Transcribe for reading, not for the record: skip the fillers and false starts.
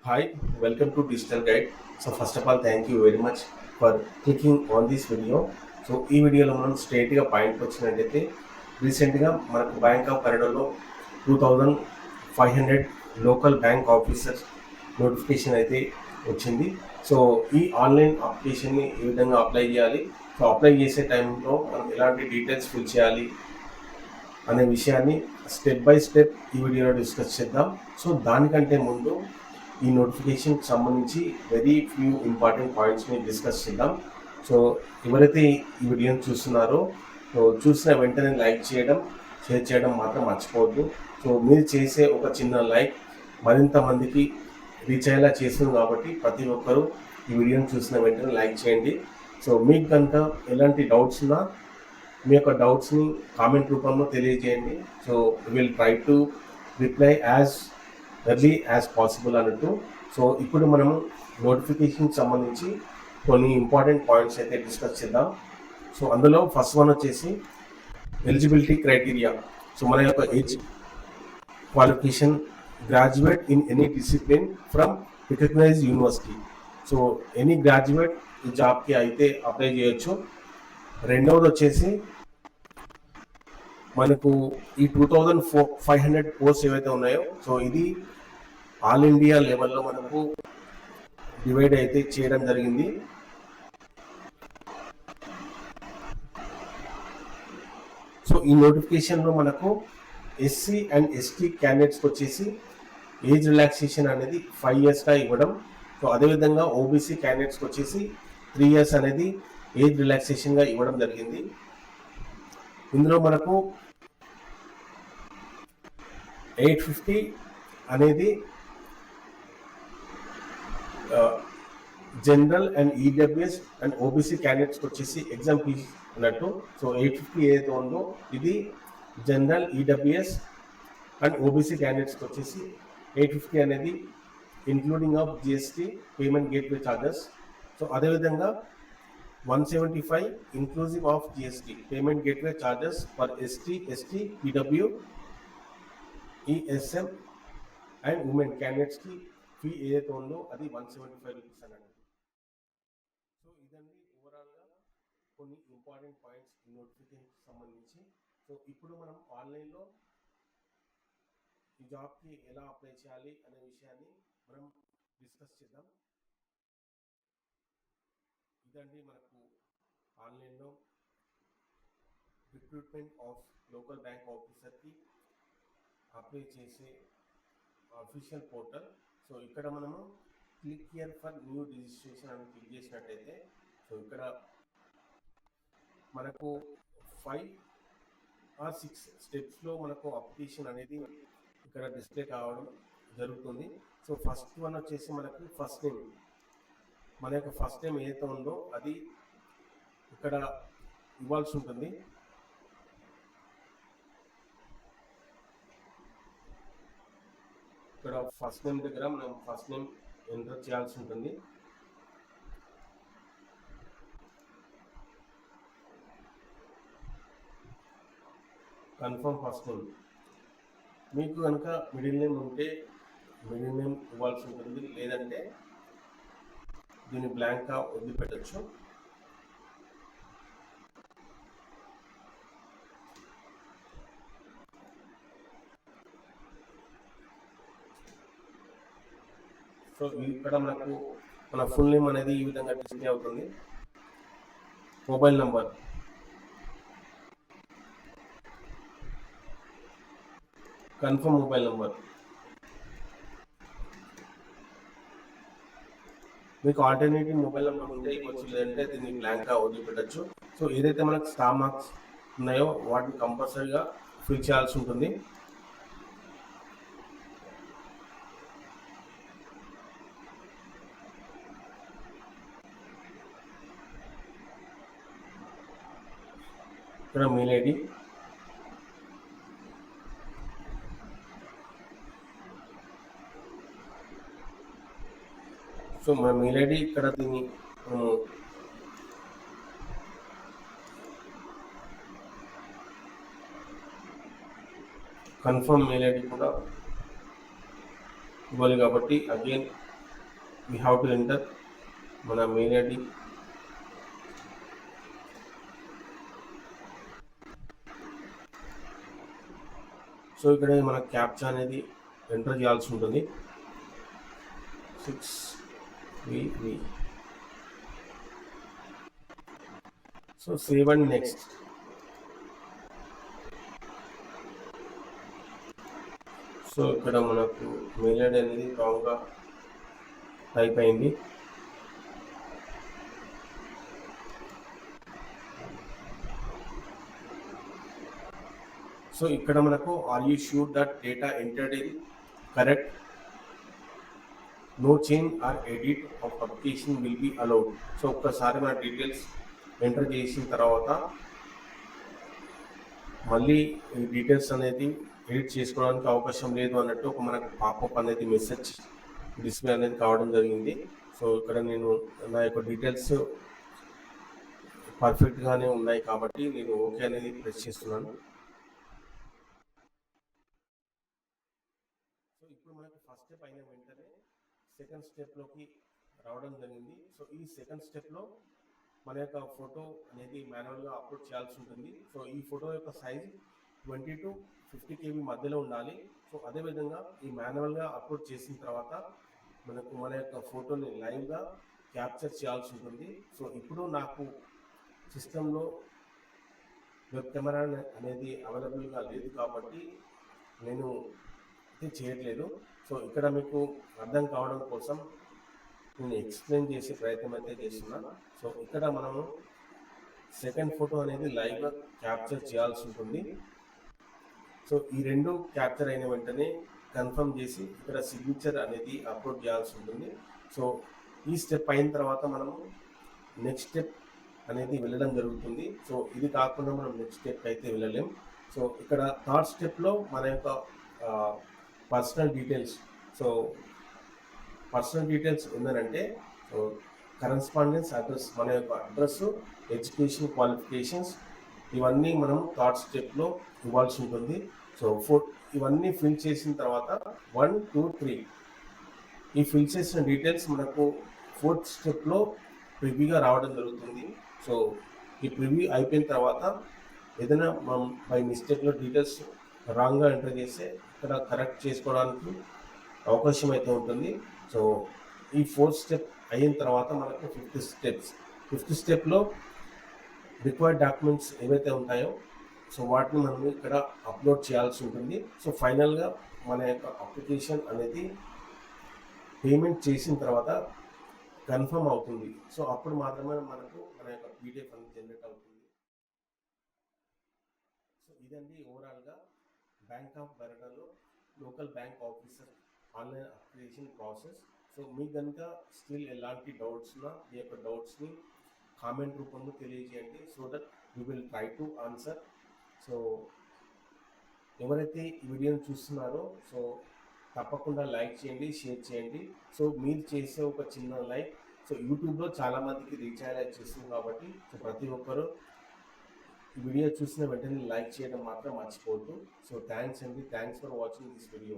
Hi, welcome to Digital Guide. So first of all, thank you very much for clicking on this video. So ఈ వీడియోలో మనం స్ట్రైట్గా point వచ్చినట్టయితే రీసెంట్గా మనకు బ్యాంక్ ఆఫ్ బరోడాలో 2500 లోకల్ బ్యాంక్ ఆఫీసర్స్ నోటిఫికేషన్ అయితే వచ్చింది. సో ఈ ఆన్లైన్ అప్లికేషన్ని ఏ విధంగా అప్లై చేయాలి, సో అప్లై చేసే టైంలో మనం ఎలాంటి డీటెయిల్స్ ఫిల్ చేయాలి అనే విషయాన్ని స్టెప్ బై స్టెప్ ఈ వీడియోలో డిస్కస్ చేద్దాం. సో దానికంటే ముందు ఈ నోటిఫికేషన్కి సంబంధించి వెరీ ఫ్యూ ఇంపార్టెంట్ పాయింట్స్ని డిస్కస్ చేద్దాం. సో ఎవరైతే ఈ వీడియోని చూస్తున్నారో చూసిన వెంటనే లైక్ చేయడం, షేర్ చేయడం మాత్రం మర్చిపోవద్దు. సో మీరు చేసే ఒక చిన్న లైక్ మరింత మందికి రీచ్ అయ్యేలా చేస్తుంది కాబట్టి ప్రతి ఒక్కరూ ఈ వీడియోని చూసిన వెంటనే లైక్ చేయండి. సో మీకు కనుక ఎలాంటి డౌట్స్ ఉన్నా మీ యొక్క డౌట్స్ని కామెంట్ రూపంలో తెలియజేయండి. So will try to reply as early as possible అన్నట్టు. సో ఇప్పుడు మనము నోటిఫికేషన్కి సంబంధించి కొన్ని ఇంపార్టెంట్ పాయింట్స్ అయితే డిస్కస్ చేద్దాం. సో అందులో ఫస్ట్ వన్ వచ్చేసి ఎలిజిబిలిటీ క్రైటీరియా. సో మన యొక్క age qualification graduate in any discipline from recognised university. So any graduate ఈ జాబ్కి అయితే అప్లై చేయొచ్చు. రెండవది వచ్చేసి మనకు ఈ 2500 పోస్ట్ ఏవైతే ఉన్నాయో సో ఇది ఆల్ ఇండియా లెవెల్లో మనకు డివైడ్ అయితే చేయడం జరిగింది. సో ఈ నోటిఫికేషన్లో మనకు ఎస్సీ అండ్ ఎస్టీ క్యాండిడేట్స్కి వచ్చేసి ఏజ్ రిలాక్సేషన్ అనేది 5 yearsగా ఇవ్వడం. సో అదేవిధంగా ఓబీసీ క్యాండిడేట్స్కి వచ్చేసి 3 years అనేది ఏజ్ రిలాక్సేషన్గా ఇవ్వడం జరిగింది. ఇందులో మనకు 850 అనేది general and EWS and OBC క్యాండిడేట్స్కి వచ్చేసి ఎగ్జామ్ ఫీజ్ అన్నట్టు. సో 850 ఏదైతే ఉందో ఇది జనరల్, ఈడబ్ల్యూఎస్ అండ్ ఓబీసీ క్యాండిడేట్స్కి వచ్చేసి 850 అనేది including of GST payment gateway charges. So అదేవిధంగా 175 inclusive of GST payment gateway charges for ST, ST, PW, ESM and women క్యాండిడేట్స్కి ఫీ ఏదైతే ఉందో అది 175 రూపీస్ అన్నట్టు. సో ఇదండి ఓవరాల్గా కొన్ని ఇంపార్టెంట్ పాయింట్స్ ఈ నోటిఫికేషన్కి సంబంధించి. సో ఇప్పుడు మనం ఆన్లైన్లో ఈ జాబ్కి ఎలా అప్లై చేయాలి అనే విషయాన్ని మనం డిస్కస్ చేద్దాం. ఇదండి మనకు ఆన్లైన్లో రిక్రూట్మెంట్ ఆఫ్ లోకల్ బ్యాంక్ ఆఫీసర్కి అప్లై చేసే అఫీషియల్ పోర్టల్. సో ఇక్కడ మనము click here for new registration అని క్లిక్ చేసినట్టయితే సో ఇక్కడ మనకు 5 or 6 స్టెప్స్లో మనకు అప్లికేషన్ అనేది ఇక్కడ డిస్ప్లే కావడం జరుగుతుంది. సో ఫస్ట్ వన్ వచ్చేసి మనకు ఫస్ట్ నేమ్, మన యొక్క ఫస్ట్ నేమ్ ఏదైతే ఉందో అది ఇక్కడ ఇవ్వాల్సి ఉంటుంది. ఇక్కడ ఫస్ట్ నేమ్ దగ్గర మనం ఫస్ట్ నేమ్ ఎంటర్ చేయాల్సి ఉంటుంది. Confirm first name. మీకు కనుక మిడిల్ నేమ్ ఉంటే మిడిల్ నేమ్ ఇవ్వాల్సి ఉంటుంది, లేదంటే దీన్ని బ్లాంక్గా వదిలిపెట్టచ్చు. సో ఇక్కడ మనకు మన ఫుల్ నేమ్ అనేది ఈ విధంగా డిస్ప్లే అవుతుంది. Mobile number, confirm mobile number. మీకు ఆల్టర్నేటివ్ మొబైల్ నెంబర్ ఉంటే ఇవ్వచ్చు, లేదంటే దీన్ని బ్లాంక్గా వదిలిపెట్టచ్చు. సో ఏదైతే మనకు స్టార్ మార్క్స్ ఉన్నాయో వాటిని కంపల్సరీగా ఫిల్ చేయాల్సి ఉంటుంది. ఇక్కడ మెయిల్ ఐడి, సో మన మెయిల్ ఐడి ఇక్కడ దీన్ని కన్ఫర్మ్ మెయిల్ ఐడి కూడా ఇవ్వాలి కాబట్టి again we have to enter మన మెయిల్ ఐడి. సో ఇక్కడ మన క్యాప్చా అనేది ఎంటర్ చేయాల్సి ఉంటుంది. 6VV. So save and next. So ఇక్కడ మనకు మెయిల్ ఐడి అనేది రాంగ్గా టైప్ అయింది. సో ఇక్కడ మనకు are you sure that data entered in correct, no change or edit of application will be allowed. So ఒక్కసారి మన డీటెయిల్స్ ఎంటర్ చేసిన తర్వాత మళ్ళీ ఈ డీటెయిల్స్ అనేది ఎడిట్ చేసుకోవడానికి అవకాశం లేదు అన్నట్టు ఒక మనకు పాపప్ అనేది మెసేజ్ డిస్ప్లే అనేది కావడం జరిగింది. సో ఇక్కడ నేను నా యొక్క డీటెయిల్స్ పర్ఫెక్ట్గానే ఉన్నాయి కాబట్టి నేను ఓకే అనేది ప్రెస్ చేస్తున్నాను. సో ఇప్పుడు మనకు ఫస్ట్ స్టెప్ అయిన వెంటనే సెకండ్ స్టెప్లోకి రావడం జరిగింది. సో ఈ సెకండ్ స్టెప్లో మన యొక్క ఫోటో అనేది మాన్యువల్గా అప్లోడ్ చేయాల్సి ఉంటుంది. సో ఈ ఫోటో యొక్క సైజ్ 20 to 50 KB మధ్యలో ఉండాలి. సో అదేవిధంగా ఈ మాన్యువల్గా అప్లోడ్ చేసిన తర్వాత మనకు మన యొక్క ఫోటోని లైవ్గా క్యాప్చర్ చేయాల్సి ఉంటుంది. సో ఇప్పుడు నాకు సిస్టంలో వెబ్ కెమెరా అనేది అవైలబుల్గా లేదు కాబట్టి నేను ఇది చేయట్లేదు. సో ఇక్కడ మీకు అర్థం కావడం కోసం నేను ఎక్స్ప్లెయిన్ చేసే ప్రయత్నం అయితే చేస్తున్నాను. సో ఇక్కడ మనము సెకండ్ ఫోటో అనేది లైవ్గా క్యాప్చర్ చేయాల్సి ఉంటుంది. సో ఈ రెండు క్యాప్చర్ అయిన వెంటనే కన్ఫర్మ్ చేసి ఇక్కడ సిగ్నేచర్ అనేది అప్లోడ్ చేయాల్సి ఉంటుంది. సో ఈ స్టెప్ అయిన తర్వాత మనము నెక్స్ట్ స్టెప్ అనేది వెళ్ళడం జరుగుతుంది. సో ఇది కాకుండా మనం నెక్స్ట్ స్టెప్ అయితే వెళ్ళలేం. సో ఇక్కడ థర్డ్ స్టెప్లో మన యొక్క personal details. So personal details ఏంటంటే కరెస్పాండెన్స్ అడ్రస్, మన యొక్క అడ్రస్, ఎడ్యుకేషన్ క్వాలిఫికేషన్స్ ఇవన్నీ మనం థర్డ్ స్టెప్లో ఇవ్వాల్సి ఉంటుంది. సో ఇవన్నీ ఫిల్ చేసిన తర్వాత 1, 2, 3 ఈ ఫిల్ చేసిన డీటెయిల్స్ మనకు ఫోర్త్ స్టెప్లో ప్రివ్యూగా రావడం జరుగుతుంది. సో ఈ ప్రివ్యూ అయిపోయిన తర్వాత ఏదైనా మనం బై మిస్టేక్లో డీటెయిల్స్ రాంగ్గా ఎంటర్ చేస్తే ఇక్కడ కరెక్ట్ చేసుకోవడానికి అవకాశం అయితే ఉంటుంది. సో ఈ ఫోర్త్ స్టెప్ అయిన తర్వాత మనకు ఫిఫ్త్ స్టెప్లో రిక్వైర్డ్ డాక్యుమెంట్స్ ఏవైతే ఉంటాయో సో వాటిని మనం ఇక్కడ అప్లోడ్ చేయాల్సి ఉంటుంది. సో ఫైనల్గా మన యొక్క అప్లికేషన్ అనేది పేమెంట్ చేసిన తర్వాత కన్ఫర్మ్ అవుతుంది. సో అప్పుడు మాత్రమే మనకు మన యొక్క పీడిఎఫ్ అనేది జనరేట్ అవుతుంది. సో ఇదండి ఓవరాల్గా బ్యాంక్ ఆఫ్ బరోడాలో local bank officer online application process. So మీకు కనుక స్టిల్ ఎలాంటి డౌట్స్ ఉన్నా మీ యొక్క డౌట్స్ని కామెంట్ రూపంలో తెలియజేయండి. So that we will try to answer. So ఎవరైతే ఈ వీడియోని చూస్తున్నారో సో తప్పకుండా లైక్ చేయండి, షేర్ చేయండి. సో మీరు చేసే ఒక చిన్న లైక్ సో యూట్యూబ్లో చాలామందికి రీచ్ అయ్యేలా చేస్తుంది కాబట్టి సో ప్రతి ఒక్కరూ ఈ వీడియో చూసిన వెంటనే లైక్ చేయడం మాత్రం మర్చిపోవద్దు. సో థ్యాంక్స్ అండి, thanks for watching this video.